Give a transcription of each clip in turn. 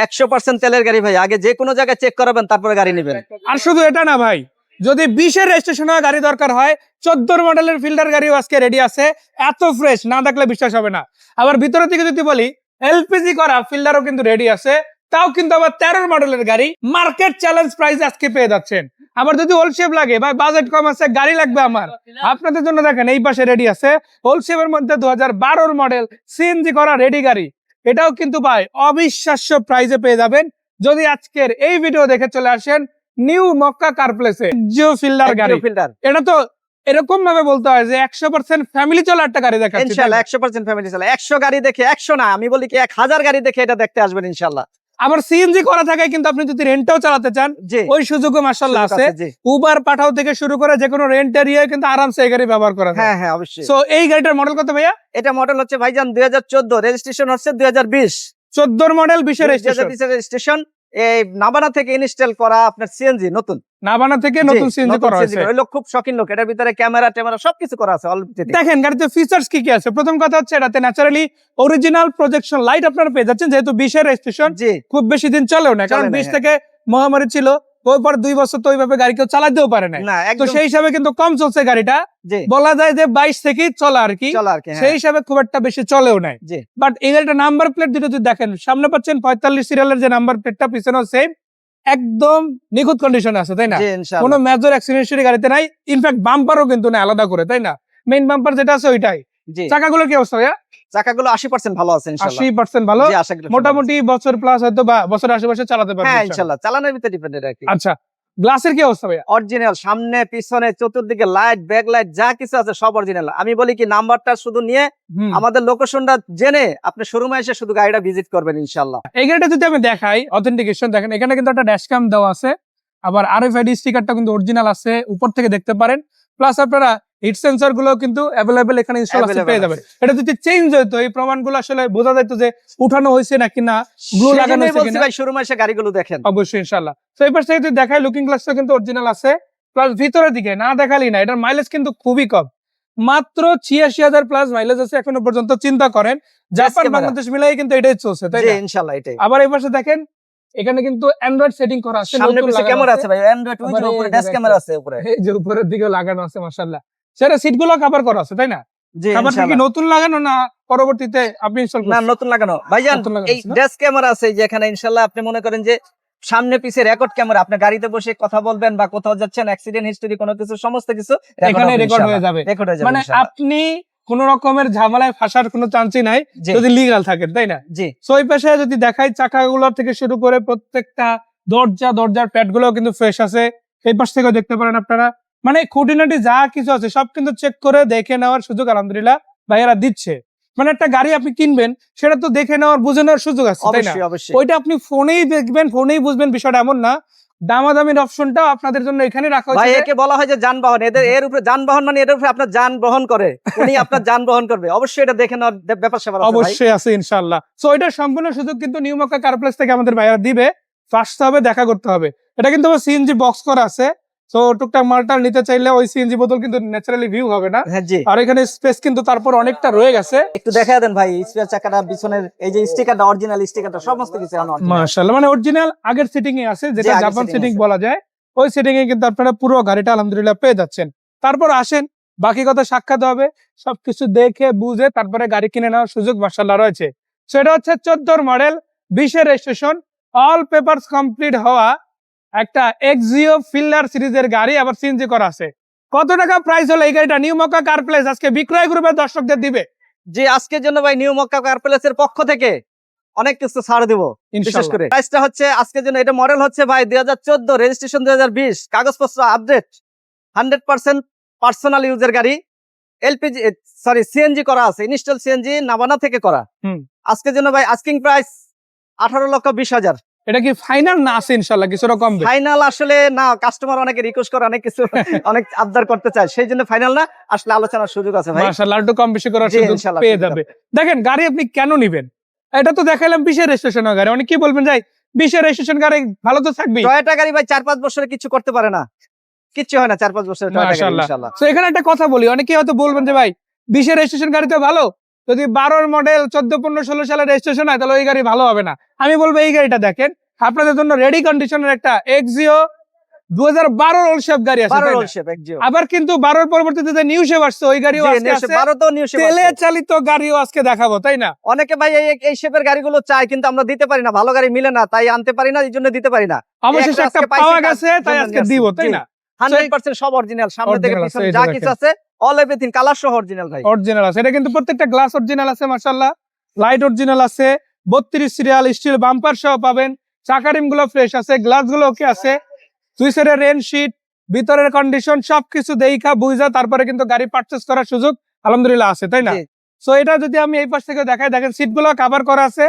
100% তেলের গাড়ি ভাই, আগে যে কোনো জায়গায় চেক করাবেন তারপরে গাড়ি নেবেন। আর শুধু এটা না ভাই, যদি 20-এর রেজিস্ট্রেশন গাড়ি দরকার হয়, 14 মডেলের ফিল্ডার গাড়িও আজকে রেডি আছে। এত ফ্রেশ না দেখলে বিশ্বাস হবে না। আবার ভিতরে থেকে যদি বলি, এলপিজি করা ফিল্ডারও কিন্তু রেডি আছে, তাও কিন্তু আবার 13 মডেলের গাড়ি মার্কেট চ্যালেঞ্জ প্রাইস আজকে পেয়ে যাচ্ছেন। আবার যদি হোল শেপ লাগে ভাই, বাজেট কম আছে, গাড়ি লাগবে আমার, আপনাদের জন্য দেখেন এই পাশে রেডি আছে হোল শেপের মধ্যে 2012 মডেল সিএনজি করা রেডি গাড়ি। এটাও কিন্তু ভাই অবিশ্বাস্য প্রাইসে পেয়ে যাবেন যদি আজকের এই ভিডিও দেখে চলে আসেন নিউ মক্কা কার প্লেসে। জিও ফিল্ডার গাড়ি, এটা তো এরকম ভাবে বলতে হয় যে 100% ফ্যামিলি চলা একটা গাড়ি দেখাচ্ছি। ইনশাআল্লাহ 100% ফ্যামিলি চলা। 100 গাড়ি দেখে 100 না, আমি বলি কি 1000 গাড়ি দেখে এটা দেখতে আসবেন ইনশাআল্লাহ। আবার সিএনজি করা থাকে কিন্তু আপনি যদি রেন্টও চালাতে চান ওই সুযোগও মাশাআল্লাহ আছে। উবার পাঠাও থেকে শুরু করে যে কোনো রেন্ট এরিয়ায় কিন্তু আরামসে এই গাড়ি ব্যবহার করা যায়। হ্যাঁ হ্যাঁ অবশ্যই। সো এই গাড়িটার মডেল কত ভাইয়া? এটা মডেল হচ্ছে ভাইজান 2014, রেজিস্ট্রেশন হচ্ছে 2020। 14 মডেল 20 এর রেজিস্ট্রেশন। এই নাবানা থেকে ইনস্টল করা আপনার সিএনজি, নতুন নাবানা থেকে নতুন সিএনজি করা হয়েছে। ওই লোক খুব শৌখিন লোক, এটার ভিতরে ক্যামেরা ট্যামেরা সবকিছু করা আছে অলরেডি। দেখেন গাড়িতে ফিচার্স কি কি আছে। প্রথম কথা হচ্ছে এটাতে ন্যাচারালি অরিজিনাল প্রজেকশন লাইট আপনারা পেয়ে যাচ্ছেন, যেহেতু 20 এর রেজিস্ট্রেশন খুব বেশি দিন চলেও না, কারণ 20 থেকে মহামারী ছিল, ওইপর 2 বছর তো ওইভাবে গাড়ি কেউ চালাতেও পারে না। তো সেই হিসাবে কিন্তু কম চলছে গাড়িটা, বলা যায় যে 22 থেকেই চলা আর কি, সেই হিসাবে খুব একটা বেশি চলেও নাই। বাট এই গাড়িটা নাম্বার প্লেট দুটো যদি দেখেন, সামনে পাচ্ছেন 45 সিরিয়ালের যে নাম্বার প্লেটটা, পিছনেও সেম, একদম নিখুঁত কন্ডিশনে আছে, তাই না? কোনো মেজর অ্যাক্সিডেন্ট গাড়িতে নাই। ইনফ্যাক্ট বাম্পারও কিন্তু না আলাদা করে, তাই না? মেইন বাম্পার যেটা আছে ওইটাই। চাকাগুলো কি অবস্থা ভাইয়া? চাকাগুলো 80% ভালো আছে ইনশাআল্লাহ। 80% ভালো, মোটামুটি বছর প্লাস হয়তো বা বছর আশেপাশে চালাতে পারবেন। হ্যাঁ ইনশাআল্লাহ, চালানোর ভিতরে ডিপেন্ডেন্ট আর কি। আচ্ছা, গ্লাসের কি অবস্থা ভাইয়া? অরিজিনাল, সামনে পিছনে চতুর্দিকে লাইট, ব্যাক লাইট যা কিছু আছে সব অরিজিনাল। আমি বলি কি নাম্বারটা শুধু নিয়ে আমাদের লোকেশনটা জেনে আপনি শোরুমে এসে শুধু গাড়িটা ভিজিট করবেন ইনশাআল্লাহ। এই গাড়িটা যদি আমি দেখাই অথেন্টিকেশন দেখেন, এখানে কিন্তু একটা ড্যাশক্যাম দেওয়া আছে, আবার আরএফআইডি স্টিকারটা কিন্তু অরিজিনাল আছে, উপর থেকে দেখতে পারেন। প্লাস আপনারা হিট সেন্সর গুলো কিন্তু অ্যাভেলেবেল এখানে ইনস্টল আছে, পেয়ে যাবেন। এটা যদি চেঞ্জ হতো এই প্রমাণগুলো আসলে বোঝা যেত যে উঠানো হয়েছে নাকি না, গ্লু লাগানো হয়েছে কিনা। ভাই শোরুমে এসে গাড়িগুলো দেখেন অবশ্যই ইনশাআল্লাহ। তো এই পাশে যদি দেখাই, লুকিং গ্লাসটা কিন্তু অরিজিনাল আছে, প্লাস ভিতরের দিকে না দেখালি না, এটার মাইলেজ কিন্তু খুবই কম, মাত্র 86,000 প্লাস মাইলেজ আছে এখনো পর্যন্ত। চিন্তা করেন জাপান বাংলাদেশ মিলাই কিন্তু এটাই চলছে, তাই না? ইনশাআল্লাহ এটাই। আবার এই পাশে দেখেন এখানে কিন্তু অ্যান্ড্রয়েড সেটিং করা আছে, সামনে পিছে ক্যামেরা আছে ভাই, অ্যান্ড্রয়েড উইথ উপরে ড্যাশ ক্যামেরা আছে উপরে, এই যে উপরের দিকে লাগানো আছে মাশাআল্লাহ। সেটা সিটগুলো কভার করা আছে, তাই না? জি ইনশাআল্লাহ। কি নতুন লাগানো না পরবর্তীতে আপনি ইনস্টল করছেন? না নতুন লাগানো ভাইজান। এই ড্যাশ ক্যামেরা আছে যে এখানে ইনশাআল্লাহ, আপনি মনে করেন যে সামনে পিছে রেকর্ড ক্যামেরা, আপনি গাড়িতে বসে কথা বলবেন বা কোথাও যাচ্ছেন, অ্যাক্সিডেন্ট হিস্টরি কোনো কিছু সমস্ত কিছু এখানে রেকর্ড হয়ে যাবে। মানে আপনি কোন রকমের ঝামেলায় ফাঁসার কোনো চান্সই নাই যদি লিগ্যাল থাকেন, তাই না? জি। সো এই পাশে যদি দেখাই, চাকাগুলো থেকে শুরু করে প্রত্যেকটা দরজার প্যাড গুলো কিন্তু ফ্রেশ আছে। এই পাশ থেকেও দেখতে পারেন আপনারা, মানে খুঁটিনাটি যা কিছু আছে সব কিন্তু চেক করে দেখে নেওয়ার সুযোগ আলহামদুলিল্লাহ ভাইয়ারা দিচ্ছে। মানে একটা গাড়ি আপনি কিনবেন, সেটা তো দেখে নেওয়ার বুঝে নেওয়ার সুযোগ আছে, তাই না? ওইটা আপনি ফোনেই দেখবেন, ফোনেই বুঝবেন, বিষয়টা এমন না। দামাদামির অপশনটা আপনাদের জন্য এখানে রাখা হয়েছে। ভাই একে বলা হয় যে যানবাহন, এর উপরে যানবাহন মানে এর উপরে আপনার যান বহন করে, উনি আপনার যান বহন করবে, অবশ্যই এটা দেখে নেওয়ার ব্যাপার স্যাপার আছে, অবশ্যই আছে ইনশাআল্লাহ। সো এটার সম্পূর্ণ সুযোগ কিন্তু নিউ মক্কা কার প্লেস থেকে আমাদের ভাইয়ারা দিবে। আসতে হবে, দেখা করতে হবে। এটা কিন্তু সিএনজি বক্স করা আছে, সো টুকটাক মালটাল নিতে চাইলে ওই সিএনজি বোতল কিন্তু ন্যাচারালি ভিউ হবে না। আর এখানে স্পেস কিন্তু তারপর অনেকটা রয়ে গেছে। একটু দেখায় দেন ভাই স্পেয়ার চাকাটা, পিছনের এই যে স্টিকারটা, অরিজিনাল স্টিকারটা, সমস্ত কিছু মাশাআল্লাহ, মানে অরিজিনাল আগের সিটিং এ আছে, যেটা জাপান সিটিং বলা যায়। ওই সিটিং এ কিন্তু আপনারা পুরো গাড়িটা আলহামদুলিল্লাহ পেয়ে যাচ্ছেন। তারপর আসেন, বাকি কথা সাক্ষাৎ হবে, সবকিছু দেখে বুঝে তারপরে গাড়ি কিনে নেওয়ার সুযোগ মাশাআল্লাহ রয়েছে। সেটা হচ্ছে 14 মডেল 20 এর রেজিস্ট্রেশন, অল পেপারস কমপ্লিট হওয়া একটা এক্সিও ফিল্ডার সিরিজের গাড়ি, আবার সিএনজি করা আছে। কত টাকা প্রাইস হলো এই গাড়িটা নিউ মক্কা কার প্লেস আজকে বিক্রয় গ্রুপের দর্শকদের দিবে? জি, আজকের জন্য ভাই নিউ মক্কা কার প্লেসের পক্ষ থেকে অনেক কিছু ছাড় দেব বিশেষ করে। প্রাইসটা হচ্ছে আজকের জন্য, এটা মডেল হচ্ছে ভাই 2014, রেজিস্ট্রেশন 2020, কাগজপত্র আপডেট, 100% পার্সোনাল ইউজের গাড়ি, এলপিজি সরি সিএনজি করা আছে, ইনস্টল সিএনজি নাবানা থেকে করা। আজকের জন্য ভাই আস্কিং প্রাইস 18,20,000। এটা কি ফাইনাল না আছে ইনশাআল্লাহ কিছুটা কমবে? ফাইনাল আসলে না, কাস্টমার অনেকে রিকোয়েস্ট করে, অনেক কিছু অনেক আবদার করতে চায়, সেই জন্য ফাইনাল না, আসলে আলোচনার সুযোগ আছে ভাই। মাশাআল্লাহ, একটু কম বেশি করার সুযোগ পেয়ে যাবে। দেখেন গাড়ি আপনি কেন নেবেন, এটা তো দেখাইলাম 20 এর রেজিস্ট্রেশন গাড়ি। অনেক কি বলবেন যাই 20 এর রেজিস্ট্রেশন গাড়ি ভালো তো থাকবে, টয়োটা গাড়ি ভাই 4-5 বছরে কিছু করতে পারে না, কিচ্ছু হয় না 4-5 বছরে টয়োটা গাড়ি ইনশাআল্লাহ। তো এখানে একটা কথা বলি, অনেকে হয়তো বলবেন যে ভাই 20 এর রেজিস্ট্রেশন গাড়ি তো ভালো, যদি 12 মডেল 14, 15, 16 সালের রেজিস্ট্রেশন হয় তাহলে ওই গাড়ি ভালো হবে না। আমি বলবো এই গাড়িটা দেখেন, আপনাদের জন্য রেডি কন্ডিশনের একটা এক্সিও 2012 ওল্ড শেপ গাড়ি আছে, 12 তাই না? Old shape একজিও। আবার কিন্তু 12 পরবর্তীতে যে নিউ শেপ আসছে ওই গাড়িও আজকে আছে, 12 তো নিউ শেপ তেলে আছে। চালিত গাড়িও আজকে দেখাবো, তাই না? অনেকে ভাই এই শেপের গাড়িগুলো চাই, কিন্তু আমরা দিতে পারি না, ভালো গাড়ি মিলে না, তাই আনতে পারি না, এই জন্য দিতে পারি না। অবশেষে একটা আজকে পাইছি, পাওয়া তার গেছে, তাই জন্য আজকে নিয়ে দিব, আসছি। তাই জি, না? 100% সব অরিজিনাল, সামনে থেকে Original আছে, পিছনে এই যে যা দেখেন। কিছু আছে অল এভরিথিং কালার সহ অরিজিনাল ভাই। অরিজিনাল আছে, এটা কিন্তু প্রত্যেকটা গ্লাস অরিজিনাল আছে, মাশাআল্লাহ। লাইট অরিজিনাল আছে, 32 সিরিয়াল স্টিল বাম্পার সহ পাবেন। চাকা রিম গুলো ফ্রেশ আছে, গ্লাস গুলো ওকে আছে, দুই সাইডে রেন শীট, ভিতরের কন্ডিশন সবকিছু দেইখা বুঝা তারপরে কিন্তু গাড়ি পারচেজ করার সুযোগ আলহামদুলিল্লাহ আছে, তাই না? জি। সো এটা যদি আমি এই পাশ থেকে দেখাই, দেখেন সিট গুলো কভার করা আছে,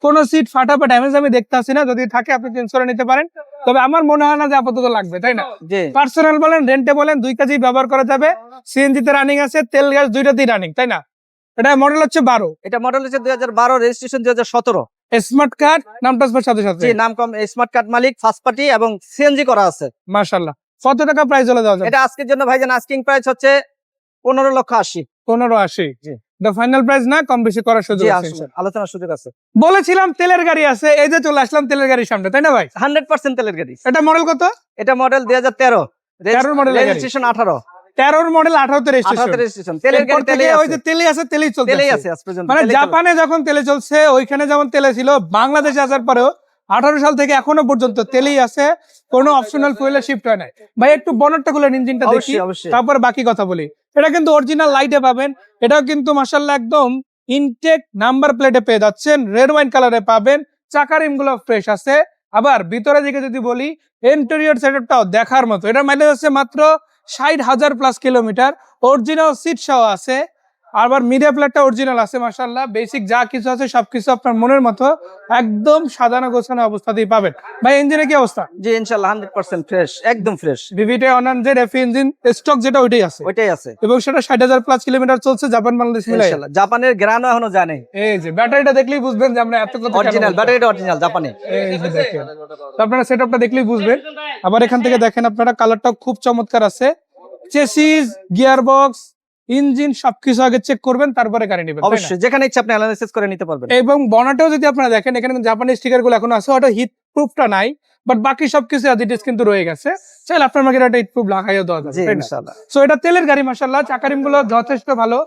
কোন সিট ফাটা বা ড্যামেজ আমি দেখতে আসি না, যদি থাকে আপনি চেঞ্জ করে নিতে পারেন, তবে আমার মনে হয় না যে আপাতত লাগবে, তাই না? জি, পার্সোনাল বলেন, রেন্টে বলেন, দুই কাজেই ব্যবহার করা যাবে। সিএনজি তে রানিং আছে, তেল গ্যাস দুইটাতেই রানিং, তাই না? এটা মডেল হচ্ছে 12, এটা মডেল হচ্ছে 2012, রেজিস্ট্রেশন 2017। স্মার্ট কার্ড, নাম ট্রান্সফার সাথে সাথে। জি, নাম কম, স্মার্ট কার্ড মালিক, ফার্স্ট পার্টি এবং সিএনজি করা আছে। মাশাআল্লাহ। কত টাকা প্রাইস হলে দেওয়া যাবে? এটা আজকের জন্য ভাইজান আস্কিং প্রাইস হচ্ছে 15,80,000। 1580। জি। এটা ফাইনাল প্রাইস না, কম বেশি করার সুযোগ জি, আছে আসুন, ইনশাআল্লাহ। আলোচনার সুযোগ আছে। বলেছিলাম তেলের গাড়ি আছে, এই যে চলে আসলাম তেলের গাড়ির সামনে, তাই না ভাই? 100% তেলের গাড়ি। এটা মডেল কত? এটা মডেল 2013, 13 মডেলের গাড়ি। রেজিস্ট্রেশন 18। 13 মডেল, 18 তে 18 রেজিস্ট্রেশন। রেজিস্ট্রেশন, তেলের গাড়ি তেলেই ওই যে আছে, তেলেই আছে, তেলেই চলছে। তেলেই আছে আজ পর্যন্ত। মানে তেলেই চলে। জাপানে যখন তেলে চলছে, ওইখানে যেমন তেলে ছিল, বাংলাদেশে আসার পরেও 18 সাল থেকে এখনো পর্যন্ত তেলেই আছে, কোনো অপশনাল ফুয়েলে শিফট হয় না। ভাই একটু বনেটটা খুলে ইঞ্জিনটা দেখি, অবশ্যই, অবশ্যই। তারপর বাকি কথা বলি। এটা কিন্তু অরিজিনাল লাইটে পাবেন, এটাও কিন্তু মাশাআল্লাহ একদম ইনটেক নাম্বার প্লেটে পেয়ে যাচ্ছেন, রেড ওয়াইন কালারে পাবেন। চাকা রিম গুলো ফ্রেশ আছে। আবার ভিতরের দিকে যদি বলি, ইন্টেরিয়র সেটআপটাও দেখার মতো। এটা মাইলেজ আছে মাত্র 60,000 প্লাস কিলোমিটার, অরিজিনাল সিট সহ আছে। আবার মিডিয়া প্লেটটা অরিজিনাল আছে, মাশাআল্লাহ। বেসিক যা কিছু আছে সবকিছু আপনার মনের মতো একদম সাজানো গোছানো অবস্থাতেই পাবেন। ভাই ইঞ্জিনের কি অবস্থা? জি, ইনশাআল্লাহ 100% ফ্রেশ, একদম ফ্রেশ। ভিভিটে 100 এফ ইঞ্জিন স্টক যেটা ওইটাই আছে, ওইটাই আছে এবং সেটা 60,000 প্লাস কিলোমিটার চলছে জাপান বাংলাদেশ মিলাই। ইনশাআল্লাহ। জাপানের গ্রানও এখনো জানে। এই যে ব্যাটারিটা দেখলেই বুঝবেন যে আমরা এত কথা অরিজিনাল ব্যাটারিটা অরিজিনাল জাপানে। এই যে দেখেন, তো আপনারা সেটআপটা দেখলেই বুঝবেন। আবার এখান থেকে দেখেন, আপনারা কালারটাও খুব চমৎকার আছে। চেসিস, গিয়ারবক্স, ইঞ্জিন সবকিছু আগে চেক করবেন, তারপরে গাড়ি নেবেন, তাই না? অবশ্যই, যেখানে ইচ্ছা আপনি অ্যানালাইসিস করে নিতে পারবেন। এবং বনাটেও যদি আপনারা দেখেন, এখানে কিন্তু জাপানি স্টিকার গুলো এখনো আছে, ওটা হিট প্রুফটা নাই, বাট বাকি সবকিছু অ্যাজ ইট ইজ কিন্তু রয়ে গেছে। চাইলে আপনার মাকে একটা হিট প্রুফ লাগাইও দেওয়া যাবে, জি, তাই না? ইনশাআল্লাহ। সো এটা তেলের গাড়ি, মাশাআল্লাহ। চাকা রিম গুলো যথেষ্ট ভালো,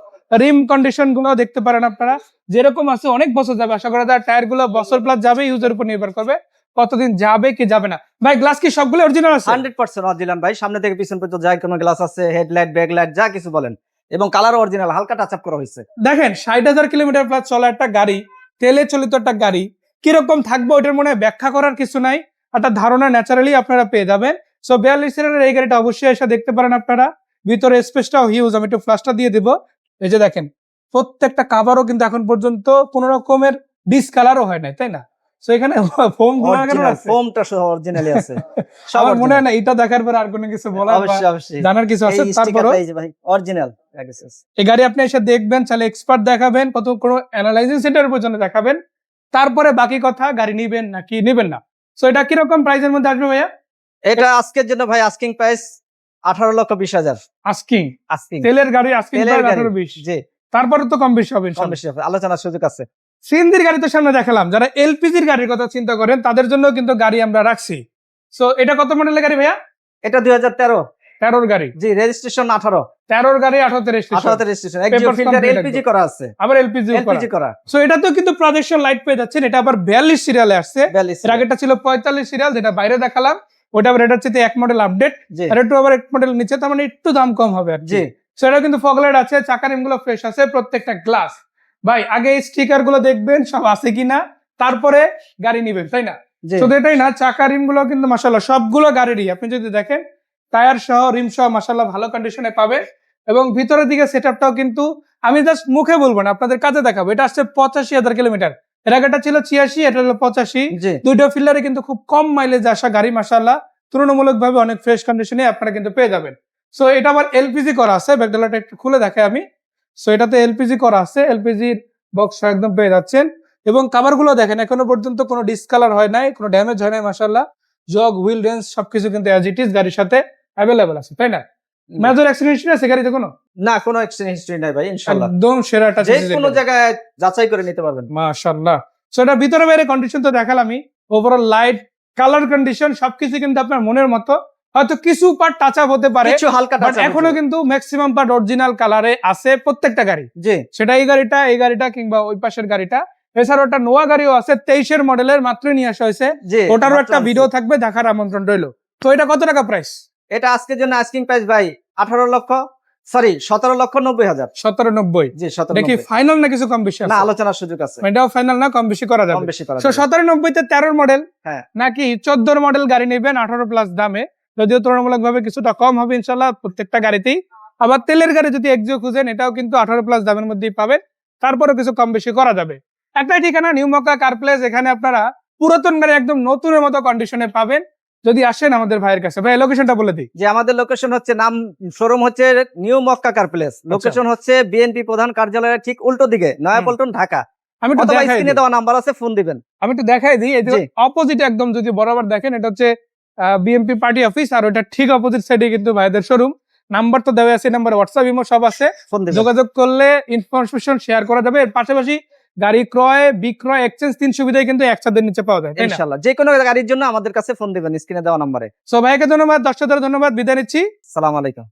রিম কন্ডিশন গুলো দেখতে পারেন আপনারা, যেরকম আছে অনেক বছর যাবে আশা করা যায়। টায়ার গুলো বছর প্লাস যাবে, ইউজের উপর নির্ভর করবে কতদিন যাবে কি যাবে না। ভাই গ্লাস কি সবগুলো অরিজিনাল আছে? 100% অরিজিনাল ভাই, সামনে থেকে পিছন পর্যন্ত যাই কোনো গ্লাস আছে, হেডলাইট, ব্যাকলাইট যা কিছু বলেন, এবং কালারও অরিজিনাল, হালকা টাচ আপ করা হয়েছে। দেখেন 60,000 কিলোমিটার প্লাস চলা একটা গাড়ি, তেলে চালিত একটা গাড়ি কিরকম থাকবে ওইটার মনে হয় ব্যাখ্যা করার কিছু নাই, একটা ধারণা ন্যাচারালি আপনারা পেয়ে যাবেন। সো 42 সিরিয়ালের এই গাড়িটা অবশ্যই এসে দেখতে পারেন আপনারা। ভিতরে স্পেসটাও হিউজ, আমি একটু ফ্ল্যাশটা দিয়ে দিব। এই যে দেখেন, প্রত্যেকটা কাভারও কিন্তু এখন পর্যন্ত কোনো রকমের ডিসকালারও হয় নাই, তাই না? সো এখানে ফোম গুলো কেন আছে? ফোমটা সহ অরিজিনালি আছে। আমার মনে হয় না এটা দেখার পর আর কোনো কিছু বলার বা অবশ্যই, অবশ্যই জানার কিছু আছে। এই তারপরও স্টিকারটা এই যে ভাই অরিজিনাল। এই গাড়ি আপনি এসে দেখবেন, চাইলে এক্সপার্ট দেখাবেন, কত কোনো অ্যানালাইজিং সেন্টারের পর্যন্ত দেখাবেন, তারপরে বাকি কথা গাড়ি নিবেন নাকি নিবেন না। সো এটা কিরকম প্রাইসের মধ্যে আসবে ভাইয়া? এটা আজকের জন্য ভাই আস্কিং প্রাইস 18,20,000। আস্কিং আস্কিং তেলের গাড়ি, আস্কিং তেলের প্রাইস গাড়ি। 18-20। জি, তারপরে তো কম বেশি হবে কম ইনশাআল্লাহ। বেশি হবে, আলোচনার সুযোগ আছে। সিএনজির গাড়ি তো সামনে দেখালাম, যারা এলপিজির গাড়ির কথা চিন্তা করেন তাদের জন্য কিন্তু গাড়ি আমরা রাখছি। সো এটা কত মডেলের গাড়ি ভাইয়া? এটা 2013, 13 গাড়ি। জি, রেজিস্ট্রেশন 18। 13 গাড়ি, 18 registration, 18 registration, একজিও Papers filter, complete LPG একদম। করা আছে, আবার এলপিজি এলপিজি করা। সো এটাতেও কিন্তু প্রজেকশন লাইট পেয়ে যাচ্ছেন। এটা আবার 42 সিরিয়ালে আসছে। 42 এর আগেটা ছিল 45 সিরিয়াল, যেটা বাইরে দেখালাম। ওটা আবার এটার চেয়ে 1 মডেল আপডেট, জি, আর একটু আবার 1 মডেল নিচে, তার মানে একটু দাম কম হবে আর কি। জি, সেটা কিন্তু ফগলাইট আছে, চাকা রিম গুলো ফ্রেশ আছে, প্রত্যেকটা গ্লাস। ভাই আগে এই স্টিকার গুলো দেখবেন সব আছে কিনা, তারপরে গাড়ি নিবেন, তাই না? জি, শুধু এটাই না, চাকা রিম গুলো কিন্তু মাশাআল্লাহ সবগুলো গাড়িরই আপনি যদি দেখেন, টায়ার সহ রিম সহ মাশাআল্লাহ ভালো কন্ডিশনে পাবে। এবং ভিতরের দিকে সেটআপটাও কিন্তু আমি জাস্ট মুখে বলবো না, আপনাদের কাছে দেখাবো। এটা আসছে 85,000 কিলোমিটার, এর আগেটা ছিল 86, এটা হলো 85। জি, দুইটা ফিল্ডারে কিন্তু খুব কম মাইলেজ আসা গাড়ি, মাশাআল্লাহ তুলনামূলকভাবে অনেক ফ্রেশ কন্ডিশনে আপনারা কিন্তু পেয়ে যাবেন। সো এটা আবার এলপিজি করা আছে, ব্যাকডালাটা একটু খুলে দেখাই আমি। সো এটাতে এলপিজি করা আছে, এলপিজির বক্স একদম পেয়ে যাচ্ছেন। এবং কাভার গুলো দেখেন, এখনো পর্যন্ত কোনো ডিসকালার হয় নাই, কোনো ড্যামেজ হয় নাই, মাশাআল্লাহ। জগ, হুইল, রেঞ্জ সবকিছু কিন্তু অ্যাজ ইট ইজ গাড়ির সাথে অ্যাভেলেবল আছে, তাই না? মেজর অ্যাক্সিডেন্ট হিস্ট্রি আছে গাড়িতে কোনো? না, কোনো এক্সচেঞ্জ হিস্ট্রি নাই ভাই, ইনশাআল্লাহ। একদম সেরাটা যে কোনো জায়গায় যাচাই করে নিতে পারবেন। মাশাআল্লাহ। সো এটা ভিতরে বাইরে কন্ডিশন তো দেখালামই, ওভারঅল লাইট, কালার কন্ডিশন সবকিছু কিন্তু আপনার মনের মতো। হয়তো কিছু পার্ট টাচ আপ হতে পারে, কিছু হালকা বাট টাচ এখনো কিন্তু ম্যাক্সিমাম পার্ট অরিজিনাল কালারে আছে প্রত্যেকটা গাড়ি। জি, সেটা এই গাড়িটা কিংবা ওই পাশের গাড়িটা। এছাড়াও একটা নোয়া গাড়িও আছে 23 মডেলের, মাত্র নিয়ে আসা হয়েছে। জি, ওটারও একটা মাত্র ভিডিও আনছি। থাকবে, দেখার আমন্ত্রণ রইলো। তো এটা কত টাকা প্রাইস? এটা আজকের জন্য আস্কিং প্রাইস ভাই 17,90,000। 1790। জি, দেখি 17,90,000। ফাইনাল না কিছু কম বেশি না, আছে? আলোচনার সুযোগ আছে, এটাও ফাইনাল না, কম বেশি করা কম যাবে। বেশি করা তো যাবে। 1790 তে 13 মডেল হ্যাঁ। নাকি 14 মডেল গাড়ি নেবেন 18 প্লাস দামে, যদিও তুলনামূলকভাবে কিছুটা কম হবে ইনশাআল্লাহ প্রত্যেকটা গাড়িতেই। আবার তেলের গাড়ি যদি এক্সিও খুঁজেন, এটাও কিন্তু 18 প্লাস দামের মধ্যেই পাবেন, তারপরে কিছু কম বেশি করা যাবে। একটাই ঠিকানা, নিউ মক্কা কার প্লেস। এখানে আপনারা পুরাতন গাড়ি একদম নতুনের মতো কন্ডিশনে পাবেন যদি আসেন আমাদের ভাইয়ের কাছে। ভাই লোকেশনটা বলে দিই। যে আমাদের লোকেশন হচ্ছে, নাম শোরুম হচ্ছে new Mecca car place, location হচ্ছে বিএনপি প্রধান কার্যালয়ের ঠিক উল্টো দিকে, নয়াপল্টন, ঢাকা। আমি একটু অথবা দেখাই স্ক্রিনে দিই। দেওয়া নাম্বার আছে, ফোন দিবেন। আমি একটু দেখাই দিই, এই যে জি। অপোজিট একদম যদি বরাবর দেখেন, এটা হচ্ছে বিএমপি পার্টি অফিস, আর ওটা ঠিক অপোজিট সাইডে কিন্তু ভাইদের শোরুম। নাম্বার তো দেওয়া আছে, নাম্বার হোয়াটসঅ্যাপ ইমো সব আছে, ফোন দিবেন। যোগাযোগ করলে ইনফরমেশন শেয়ার করা যাবে। এর পাশাপাশি গাড়ি ক্রয়, বিক্রয়, এক্সচেঞ্জ 3 সুবিধাই কিন্তু একসাথে নিচে পাওয়া যায়, তাই না? ইনশাআল্লাহ যে কোনো গাড়ির জন্য আমাদের কাছে ফোন দিবেন স্ক্রিনে দেওয়া নাম্বারে। সো ভাইকে ধন্যবাদ, দর্শকদের ধন্যবাদ, বিদায় নিচ্ছি। সালাম আলাইকুম।